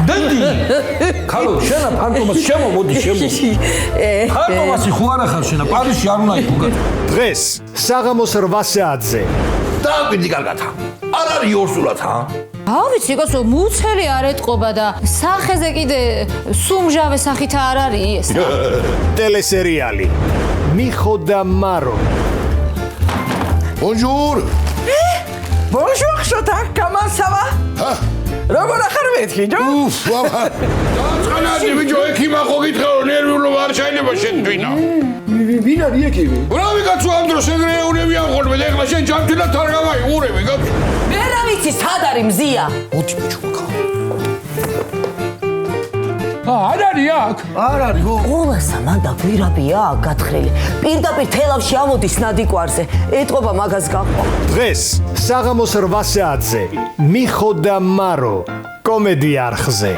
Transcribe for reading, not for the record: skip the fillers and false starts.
დედი ქალო შენა ფანტომას შემომოდი ფანტომასი ხო არა ხარ შენა პარიზში არ უნდა იყო დღეს საღამოს 8 საათზე დაგვიდი კარგათა არ არის ორსულათა ავიცი გასო მუცელი არ ეტყობა და სახეზე კიდე სუმჟავე სახით არ არის ეს ტელესერიალი მიხო და მარო Bonjour. Bonjour, Chotak, comment ça va? როგორ ახარ მეთქი, ჯო? Uf, baba. განაძი ბიჭო, ექიმა ხო გითხრა, ნერვიულობა არ შეიძლება შენთვინა. ვინ არის ექიმი? რავი კაცო ამ დროს ეგრე ეუნებიან ხოლმე და ეხლა შენ ჯანმრთელად არ გავაიღურები, კაცო. მე რა ვიცი, სად არის მზია? მოდი ბიჭო, მაგა. არ არის აქ. არ არის ხო? ყველასა მანდა გვირაბია გათხრილი. პირდაპირ თელავში ამოდის ნადიკვარზე. ეტყობა მაგას გაყვა. დღეს საღამოს 8 საათზე მიხო და მარო კომედი არხზე